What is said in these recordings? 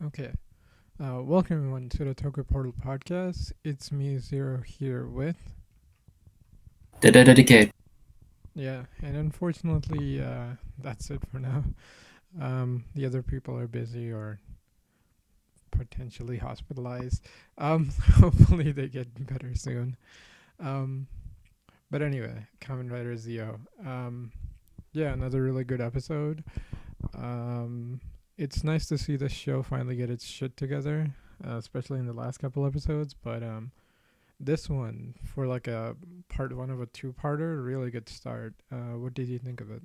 Okay. Welcome everyone to the Toku Portal podcast. It's me, Zero, here with. Dedicate. Yeah, and unfortunately, that's it for now. The other people are busy or potentially hospitalized. Hopefully they get better soon. Um, but anyway, Kamen Rider Zi-O. Yeah, another really good episode. Um, it's nice to see this show finally get its shit together, especially in the last couple episodes. But this one for like a part one of a two-parter, really good start. What did you think of it?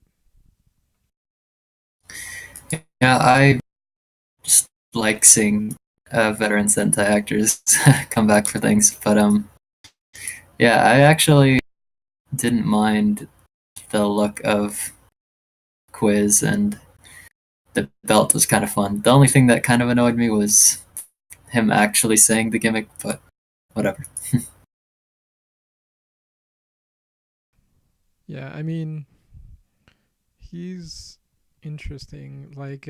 Yeah, I just like seeing veteran Sentai actors come back for things. But yeah, I actually didn't mind the look of Quiz, and the belt was kind of fun. The only thing that kind of annoyed me was him actually saying the gimmick, but whatever. Yeah, I mean, he's interesting. Like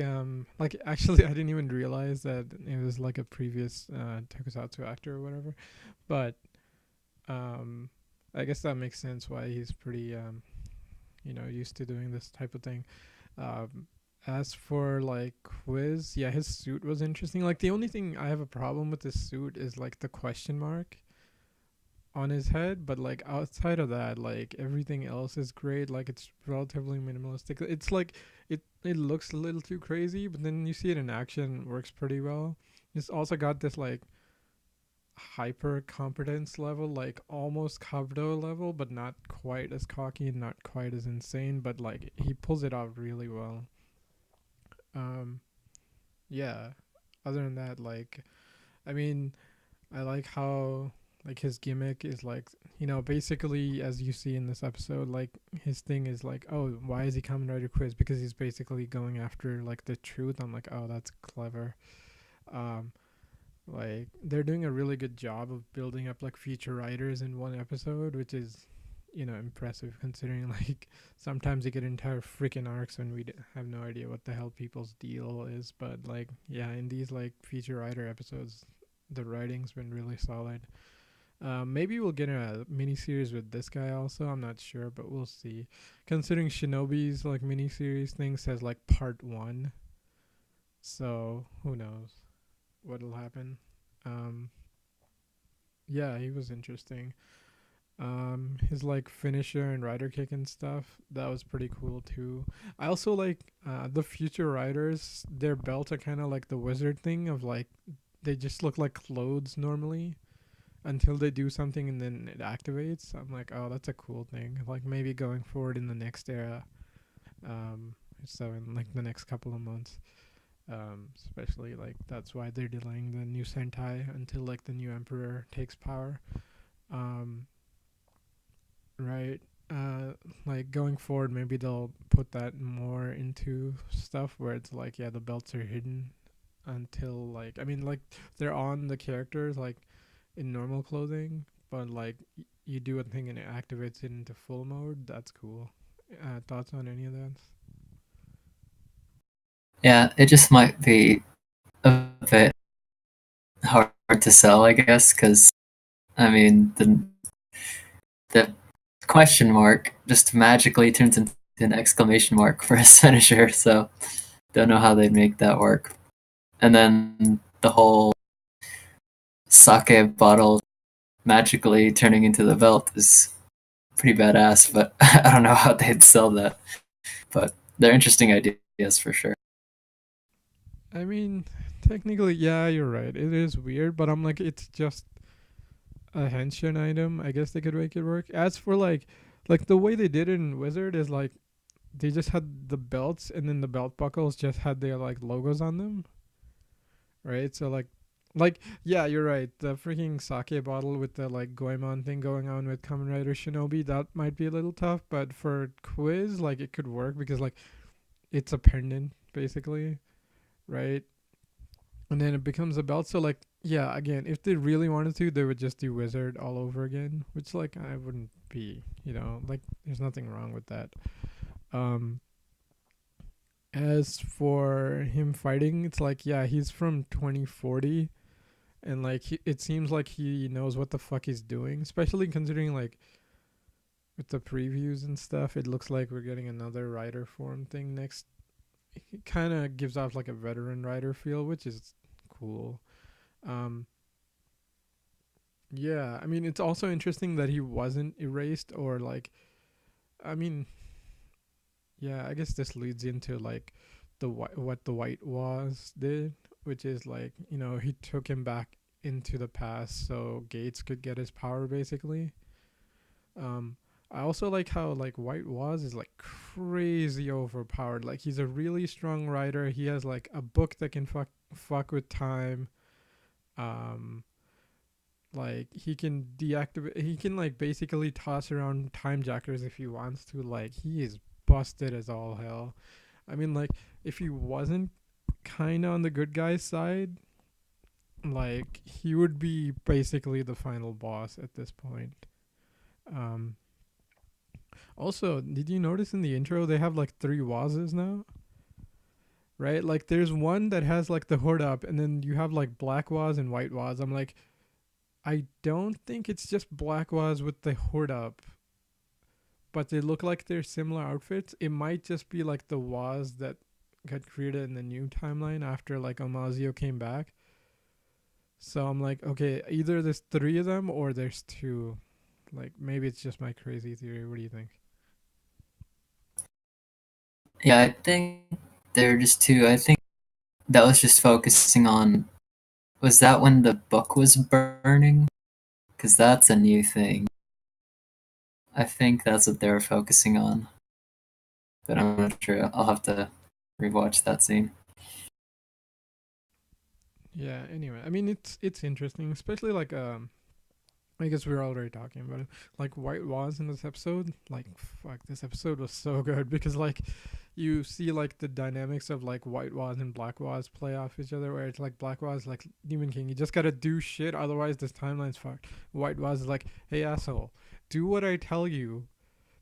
actually, I didn't even realize that it was like a previous tokusatsu actor or whatever. But um, I guess that makes sense why he's pretty used to doing this type of thing. Um, as for like Quiz, yeah, his suit was interesting. Like the only thing I have a problem with this suit is like the question mark on his head, but like outside of that, like everything else is great. Like it's relatively minimalistic. It's like it looks a little too crazy, but then you see it in action, it works pretty well. It's also got this like hyper competence level, like almost Kabuto level, but not quite as cocky and not quite as insane, but like he pulls it off really well. Um yeah. Other than that, like I mean, I like how like his gimmick is like basically as you see in this episode, like his thing is like, oh, why is he Kamen Rider Quiz? Because he's basically going after like the truth. I'm like, oh, that's clever. Um, like they're doing a really good job of building up like feature writers in one episode, which is impressive considering like sometimes you get entire freaking arcs and have no idea what the hell people's deal is. But like yeah, in these like feature writer episodes, the writing's been really solid. Maybe we'll get a mini series with this guy also. I'm not sure, but we'll see. Considering Shinobi's like mini series thing says like part one, so who knows what'll happen. Um, yeah, he was interesting. His like finisher and rider kick and stuff that was pretty cool too. I also like the future riders. Their belts are kind of like the wizard thing of like they just look like clothes normally until they do something and then it activates. I'm like, oh, that's a cool thing. Like maybe going forward in the next era, um, so in like the next couple of months, especially like that's why they're delaying the new Sentai until like the new emperor takes power. Um, right. Like going forward, maybe they'll put that more into stuff where it's like, yeah, the belts are hidden until like, I mean, like they're on the characters like in normal clothing, but like you do a thing and it activates it into full mode. That's cool. Thoughts on any of that? Yeah, it just might be a bit hard to sell, I guess, because I mean the question mark just magically turns into an exclamation mark for his finisher. So don't know how they'd make that work. And then the whole sake bottle magically turning into the belt is pretty badass, but I don't know how they'd sell that. But they're interesting ideas for sure. I mean, technically, yeah, you're right. It is weird, but I'm like, it's just a henshin item. I guess they could make it work. As for like the way they did it in Wizard is like they just had the belts and then the belt buckles just had their like logos on them, right? So like yeah, you're right. The freaking sake bottle with the like Goemon thing going on with Kamen Rider Shinobi, that might be a little tough, but for Quiz, like it could work because like it's a pendant basically, right? And then it becomes a belt. So like yeah, again, if they really wanted to, they would just do Wizard all over again, which like I wouldn't be, like there's nothing wrong with that. Um As for him fighting, it's like, yeah, he's from 2040, and like it seems like he knows what the fuck he's doing, especially considering like with the previews and stuff. It looks like we're getting another rider form thing next. It kind of gives off like a veteran rider feel, which is cool. Um, yeah, I mean, it's also interesting that he wasn't erased or like, I mean, yeah, I guess this leads into like what the White Was did, which is like, he took him back into the past so Gates could get his power basically. Um, I also like how like White Was is like crazy overpowered. Like he's a really strong rider. He has like a book that can fuck with time. Um, like he can deactivate. He can like basically toss around time jackers if he wants to. Like he is busted as all hell. I mean, like if he wasn't kind of on the good guy's side, like he would be basically the final boss at this point. Um, Also, did you notice in the intro they have like three Wazes now? Right? Like there's one that has like the hood up, and then you have like black Waz and white Waz. I'm like, I don't think it's just black Waz with the hood up, but they look like they're similar outfits. It might just be like the Waz that got created in the new timeline after like Amazio came back. So I'm like, okay, either there's three of them or there's two. Like maybe it's just my crazy theory. What do you think? Yeah, I think there are just two. I think that was just focusing on. Was that when the book was burning? Because that's a new thing. I think that's what they were focusing on, but I'm not sure. I'll have to rewatch that scene. Yeah. Anyway, I mean it's interesting, especially like I guess we are already talking about it. Like White was in this episode. Like fuck, this episode was so good because like you see like the dynamics of like White was and Black was play off each other. Where it's like Black was like Demon King, you just gotta do shit, otherwise this timeline's fucked. White was is like, hey asshole, do what I tell you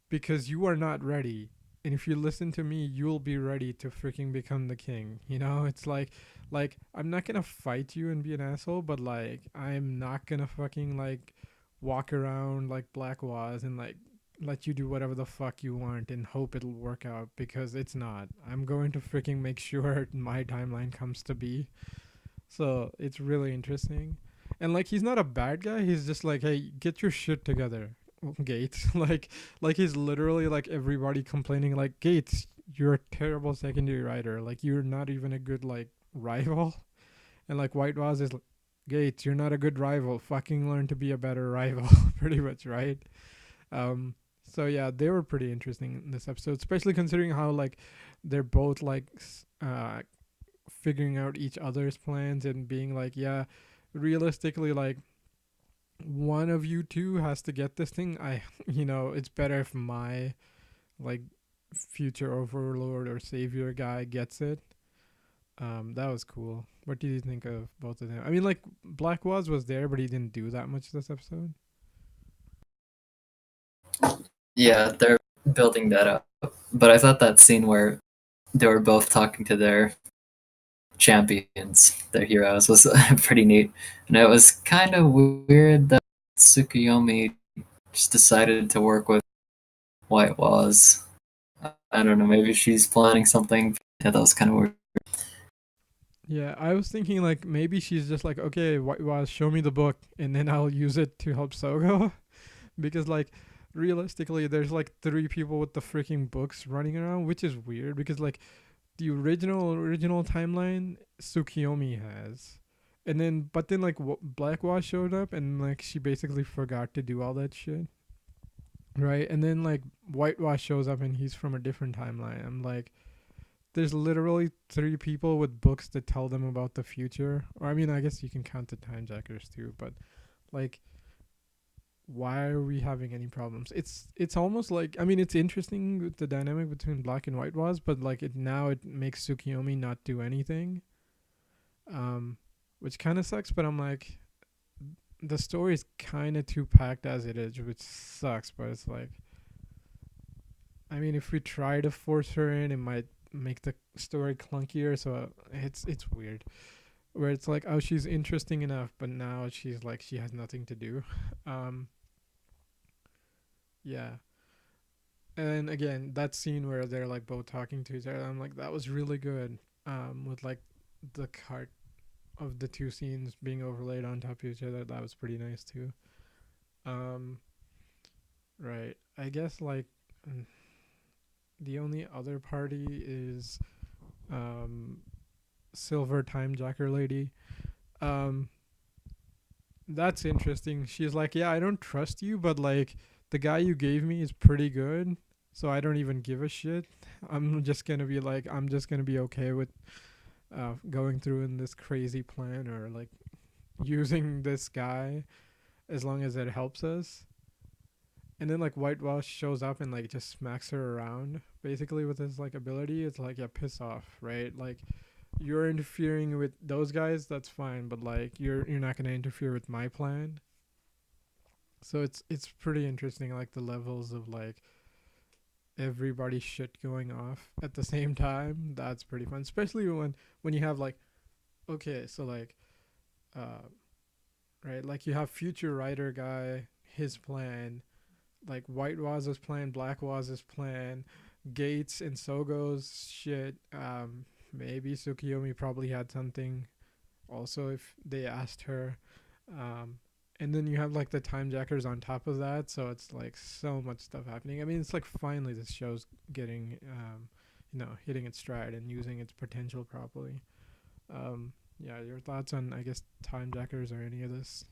because you are not ready. And if you listen to me, you'll be ready to freaking become the king. It's like I'm not gonna fight you and be an asshole, but like I'm not gonna fucking like walk around like Black was and like let you do whatever the fuck you want and hope it'll work out because it's not. I'm going to freaking make sure my timeline comes to be. So it's really interesting. And like he's not a bad guy, he's just like, hey, get your shit together, Gates. like he's literally like everybody complaining like, Gates, you're a terrible secondary rider. Like you're not even a good like rival. And like White Waz is like, Gates, you're not a good rival. Fucking learn to be a better rival. Pretty much, right? Um so yeah, they were pretty interesting in this episode, especially considering how like they're both like figuring out each other's plans and being like, yeah, realistically, like one of you two has to get this thing. It's better if my like future overlord or savior guy gets it. That was cool. What did you think of both of them? I mean, like Black was there, but he didn't do that much this episode. Yeah, they're building that up. But I thought that scene where they were both talking to their champions, their heroes, was pretty neat. And it was kind of weird that Tsukuyomi just decided to work with White Waz. I don't know, maybe she's planning something. Yeah, that was kind of weird. Yeah, I was thinking like maybe she's just like, okay, White was show me the book, and then I'll use it to help Sogo, because like realistically, there's like three people with the freaking books running around, which is weird because like the original timeline Tsukiyomi has, and then but then like Blackwash showed up and like she basically forgot to do all that shit, right? And then like Whitewash shows up and he's from a different timeline. I'm like, there's literally three people with books that tell them about the future. Or I mean, I guess you can count the time jackers too, but like why are we having any problems? It's almost like, I mean, it's interesting with the dynamic between black and white was, but like it makes Tsukiyomi not do anything. Um which kind of sucks, but I'm like the story is kind of too packed as it is, which sucks, but it's like, I mean, if we try to force her in, it might make the story clunkier. So it's weird. Where it's like, oh, she's interesting enough, but now she's like she has nothing to do. Um, yeah. And again, that scene where they're like both talking to each other, I'm like, that was really good. With like the cart of the two scenes being overlaid on top of each other, that was pretty nice too. Um, right. I guess like the only other party is um Silver Time Jacker lady. Um, that's interesting. She's like, yeah, I don't trust you, but like the guy you gave me is pretty good, so I don't even give a shit. I'm just gonna be okay with going through in this crazy plan or like using this guy as long as it helps us. And then like Whitewash shows up and like just smacks her around basically with his like ability. It's like, yeah, piss off, right? Like you're interfering with those guys, that's fine, but like you're not gonna interfere with my plan. So it's pretty interesting, like the levels of like everybody's shit going off at the same time. That's pretty fun, especially when you have like, okay, so like uh right, like you have future writer guy, his plan, like White Waz's plan, Black Waz's plan, Gates and Sogo's shit. Maybe Tsukiyomi probably had something also if they asked her. Um, and then you have like the time jackers on top of that, so it's like so much stuff happening. I mean, it's like finally this show's getting, hitting its stride and using its potential properly. Yeah, your thoughts on, I guess, time jackers or any of this?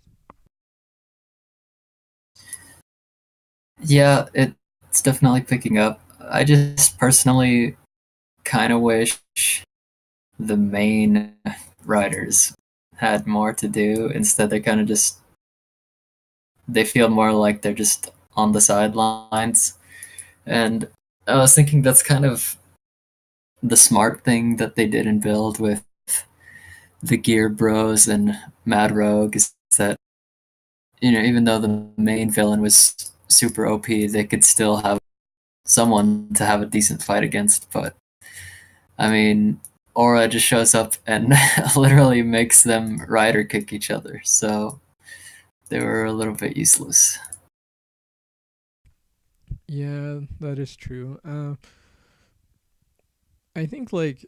Yeah, it's definitely picking up. I just personally kind of wish the main writers had more to do. Instead, they kind of just they feel more like they're just on the sidelines. And I was thinking that's kind of the smart thing that they did in Build with the Gear Bros and Mad Rogue is that even though the main villain was super OP, they could still have someone to have a decent fight against. But I mean, Aura just shows up and literally makes them rider kick each other. So they were a little bit useless. Yeah, that is true. I think like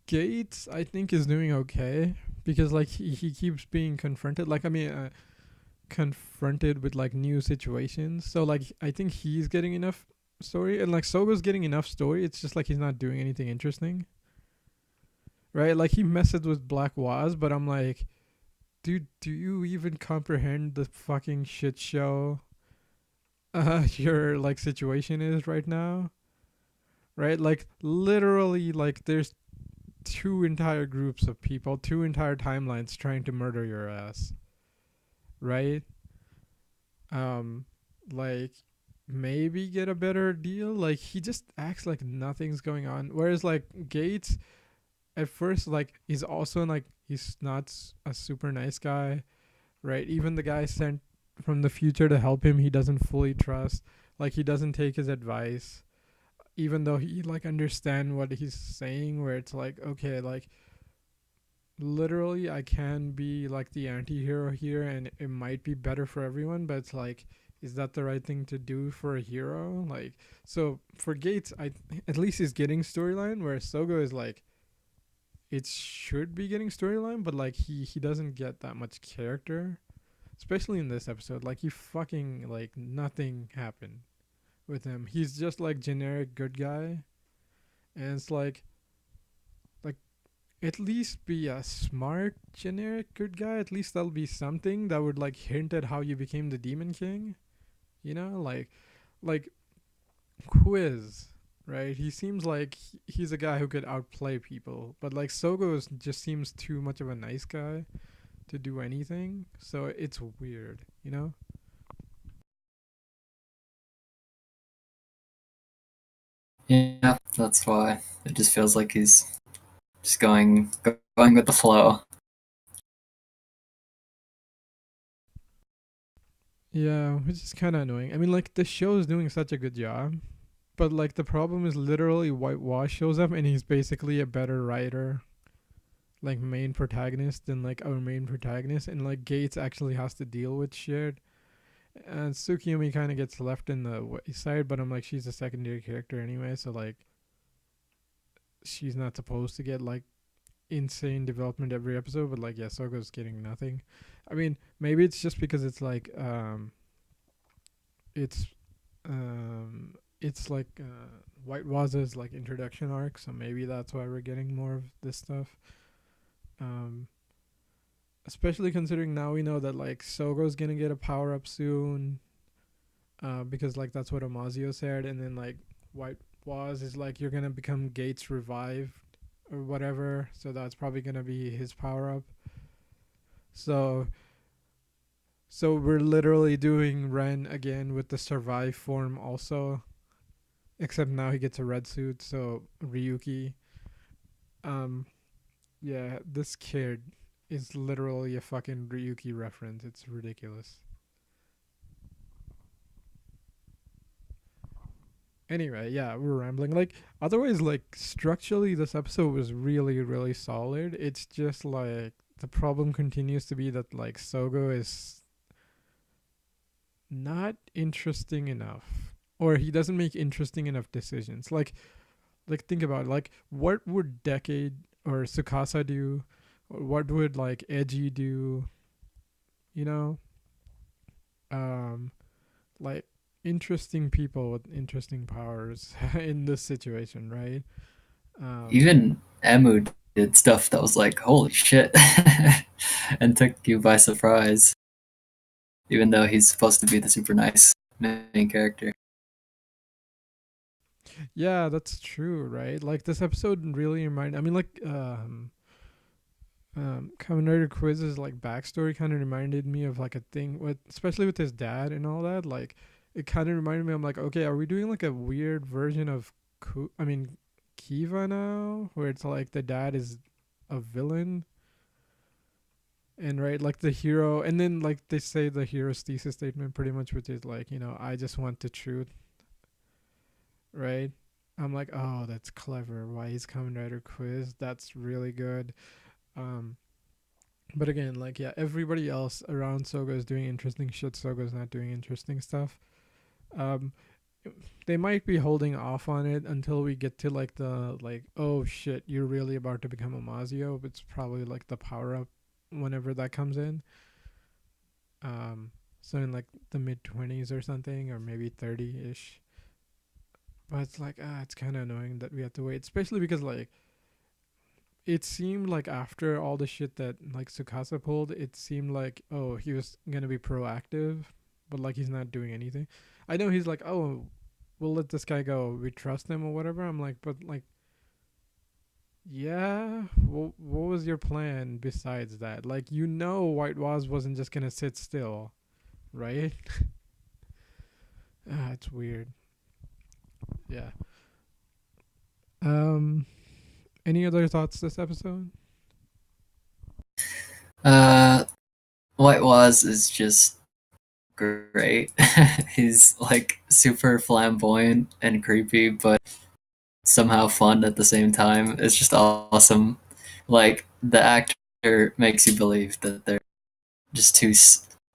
Gates, I think is doing okay because like he keeps being confronted. Like I mean, confronted with like new situations. So like I think he's getting enough story, and like Sogo's getting enough story. It's just like he's not doing anything interesting, right? Like he messes with Black Waz, but I'm like, dude, do you even comprehend the fucking shit show your like situation is right now? Right? Like literally, like there's two entire groups of people, two entire timelines trying to murder your ass, right? Um, like maybe get a better deal. Like he just acts like nothing's going on. Whereas like Gates, at first, like he's also like he's not a super nice guy, right? Even the guy sent from the future to help him, he doesn't fully trust. Like he doesn't take his advice, even though he like understand what he's saying. Where it's like, okay, like literally I can be like the anti-hero here and it might be better for everyone, but it's like, is that the right thing to do for a hero? Like, so for Gates, I at least he's getting storyline, whereas Sogo is like, it should be getting storyline, but like he doesn't get that much character, especially in this episode. Like he fucking like nothing happened with him. He's just like generic good guy, and it's like at least be a smart generic good guy. At least that'll be something that would like hint at how you became the Demon King. You know, like Quiz, right? He seems like he's a guy who could outplay people, but like just seems too much of a nice guy to do anything. So it's weird, you know? Yeah, that's why it just feels like he's just going with the flow. Yeah, which is kind of annoying. I mean, like the show is doing such a good job, but like the problem is literally Whitewash shows up and he's basically a better writer, like main protagonist than like our main protagonist, and like Gates actually has to deal with shit. And Tsukiyumi kind of gets left in the wayside, but I'm like, she's a secondary character anyway, so like she's not supposed to get like insane development every episode, but like yeah, Sogo's getting nothing. I mean, maybe it's just because it's it's like White Waza's like introduction arc, so maybe that's why we're getting more of this stuff. Um, Especially considering now we know that like Sogo's gonna get a power up soon, because like that's what Amazio said, and then like White Waz is like you're gonna become Gates revived or whatever, so that's probably gonna be his power up. So we're literally doing Ren again with the survive form also, except now he gets a red suit. So Ryuki, um, yeah, this kid is literally a fucking Ryuki reference. It's ridiculous. Anyway, yeah, we're rambling. Like otherwise, like structurally, this episode was really, really solid. It's just like the problem continues to be that like Sogo is not interesting enough, or he doesn't make interesting enough decisions. Like think about it. Like what would Decade or Sukasa do, or what would like Edgy do, you know? um like interesting people with interesting powers in this situation, right? um Even Emu did stuff that was like, holy shit, and took you by surprise, even though he's supposed to be the super nice main character. yeah, that's true, right? Like this episode really reminded, I mean, like Kamen Rider Quiz's like backstory kind of reminded me of like a thing with, especially with his dad and all that. Like, it kind of reminded me. I'm like, okay, are we doing like a weird version of, I mean, Kiva now, where it's like the dad is a villain, and right, like the hero, and then like they say the hero's thesis statement pretty much, which is like, I just want the truth, right? I'm like, oh, that's clever. Why is Kamen Rider Quiz? That's really good. Um, But again, like yeah, everybody else around Soga is doing interesting shit. Soga's not doing interesting stuff. Um, they might be holding off on it until we get to like the like, oh shit, you're really about to become a Mazio. It's probably like the power up whenever that comes in. Um, so in like the mid 20s or something, or maybe 30ish. But it's like it's kind of annoying that we have to wait, especially because like it seemed like after all the shit that like Sukasa pulled, it seemed like, oh, he was gonna be proactive, but like he's not doing anything. I know he's like, oh, we'll let this guy go. We trust him or whatever. I'm like, but like, yeah, what was your plan besides that? Like, White Waz wasn't just gonna sit still, right? It's weird. Yeah. Um. Any other thoughts this episode? Uh, White Waz is just great. He's like super flamboyant and creepy, but somehow fun at the same time. It's just awesome. Like the actor makes you believe that they're just two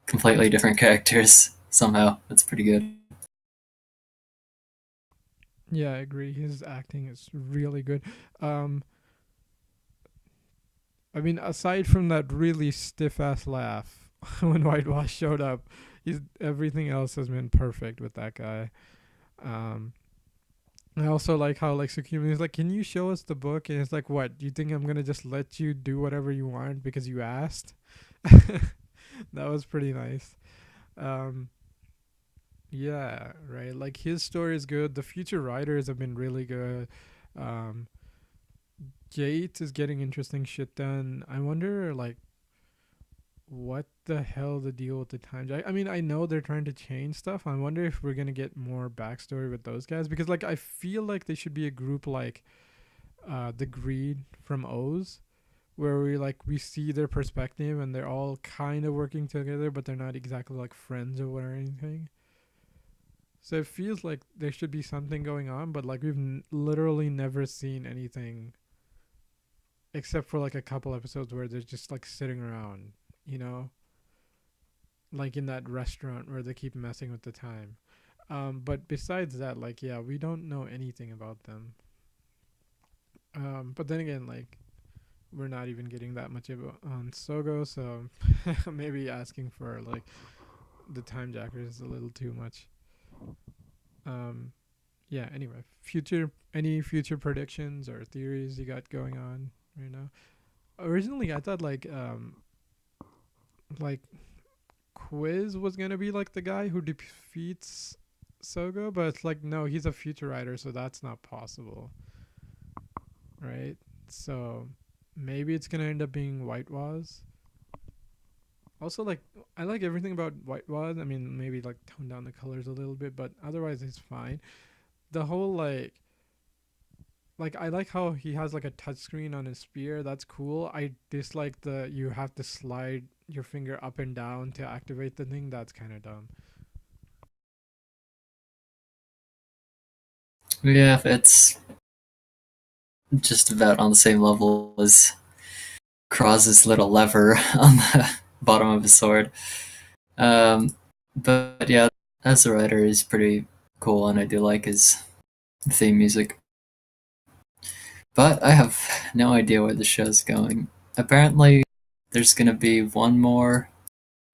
completely different characters. Somehow, it's pretty good. Yeah, I agree. His acting is really good. Um, I mean, aside from that really stiff ass laugh when Whitewash showed up, everything else has been perfect with that guy. Um, I also like how like Tsukimi is like, "Can you show us the book?" And it's like, "What? You think I'm gonna just let you do whatever you want because you asked?" That was pretty nice. Um, yeah, right. Like his story is good. The future writers have been really good. Um, Gates is getting interesting shit done. I wonder like what the hell the deal with the time jack. I mean, I know they're trying to change stuff. I wonder if we're gonna get more backstory with those guys, because like I feel like they should be a group like the Greed from O's, where we see their perspective and they're all kind of working together, but they're not exactly like friends or anything. So it feels like there should be something going on, but like we've literally never seen anything except for like a couple episodes where they're just like sitting around, you know, like in that restaurant where they keep messing with the time. But besides that, like yeah, we don't know anything about them. But then again, like we're not even getting that much about on Sogo, so maybe asking for like the time jackers is a little too much. Um, yeah. Anyway, future any future predictions or theories you got going on right now? Originally, I thought like Quiz was gonna be like the guy who defeats Sogo, but it's like no, he's a future writer, so that's not possible, right? So maybe it's gonna end up being White Waz. Also, like I like everything about White Waz. I mean, maybe like tone down the colors a little bit, but otherwise it's fine. The whole like I like how he has like a touchscreen on his spear. That's cool. I dislike the you have to slide your finger up and down to activate the thing. That's kind of dumb. Yeah, it's just about on the same level as Kroz's little lever on the bottom of his sword. Um, but yeah, as a writer, he's pretty cool, and I do like his theme music. But I have no idea where the show's going. Apparently, there's gonna be one more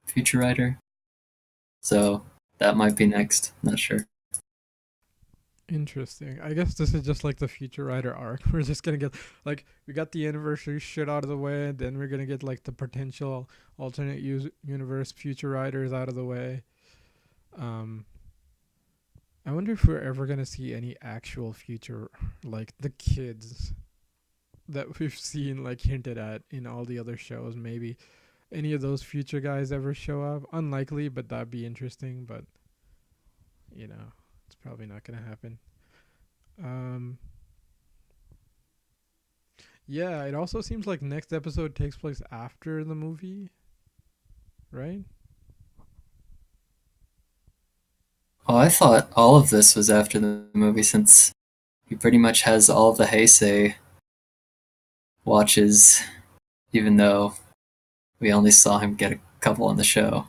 feature writer, so that might be next. Not sure. Interesting. I guess this is just like the future writer arc. We're just gonna get like we got the anniversary shit out of the way, then we're gonna get like the potential alternate universe future writers out of the way. Um, I wonder if we're ever gonna see any actual future, like the kids that we've seen like hinted at in all the other shows. Maybe any of those future guys ever show up? Unlikely, but that'd be interesting. But you know, it's probably not gonna happen. Um, yeah, it also seems like next episode takes place after the movie, right? Oh, I thought all of this was after the movie since he pretty much has all the Heisei watches, even though we only saw him get a couple on the show.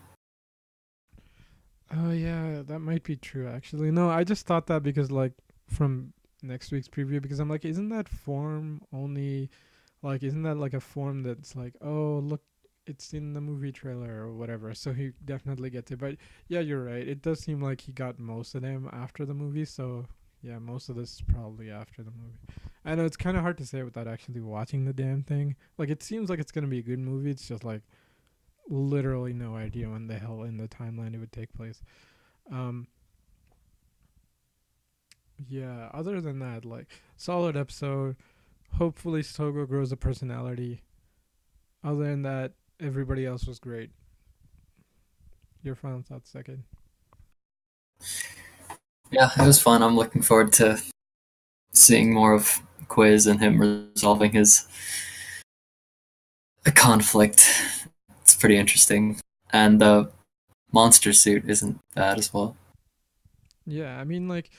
Oh yeah, that might be true actually. No, I just thought that because like from next week's preview because I'm like, isn't that form only like isn't that like a form that's like, oh look, it's in the movie trailer or whatever. So he definitely gets it. But yeah, you're right. It does seem like he got most of them after the movie, so yeah, most of this is probably after the movie. I know it's kind of hard to say without actually watching the damn thing. Like it seems like it's gonna be a good movie. It's just like literally no idea when the hell in the timeline it would take place. Um, yeah. Other than that, like solid episode. Hopefully, Sogo grows a personality. Other than that, everybody else was great. Your final thoughts, second. Yeah, it was fun. I'm looking forward to seeing more of Quiz and him resolving his conflict. It's pretty interesting. And the monster suit isn't bad as well. Yeah, I mean, like,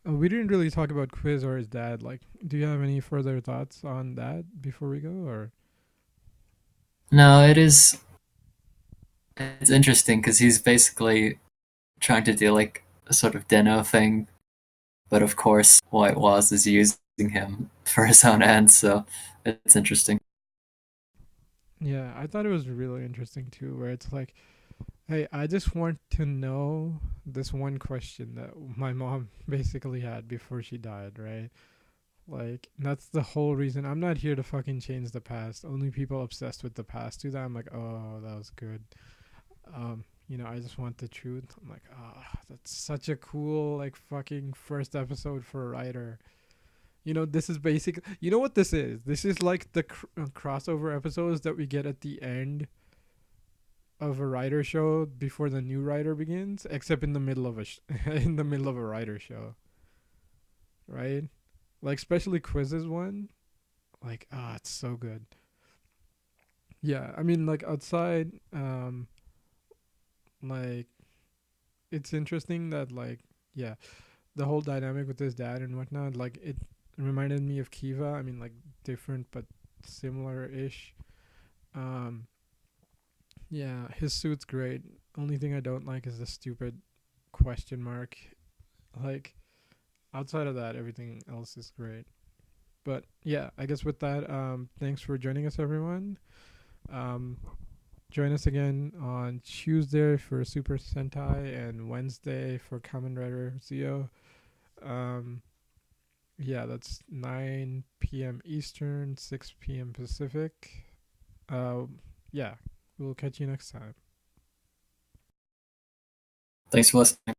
we didn't really talk about Quiz or his dad. Like, do you have any further thoughts on that before we go? Or No, it's interesting because he's basically trying to do like a sort of Deno thing, but of course White Waz is using him for his own ends, so it's interesting. yeah, I thought it was really interesting too, where it's like, hey, I just want to know this one question that my mom basically had before she died, right? Like that's the whole reason. I'm not here to fucking change the past. Only people obsessed with the past do that. I'm like, oh, that was good. I just want the truth. I'm like, that's such a cool like fucking first episode for a writer. This is basic. You know what this is? This is like the crossover episodes that we get at the end of a writer show before the new writer begins, except in the middle of in the middle of a writer show, right? Like especially quizzes one. Like, it's so good. Yeah, I mean, like outside, like it's interesting that like yeah, the whole dynamic with his dad and whatnot, like it reminded me of Kiva. I mean, like different but similar-ish. Um, yeah, his suit's great. Only thing I don't like is the stupid question mark. Like outside of that, everything else is great. But yeah, I guess with that, thanks for joining us, everyone. Um, join us again on Tuesday for Super Sentai and Wednesday for Kamen Rider Zi-O. Um, yeah, that's 9 p.m. Eastern, 6 p.m. Pacific. Yeah, we'll catch you next time. Thanks for listening.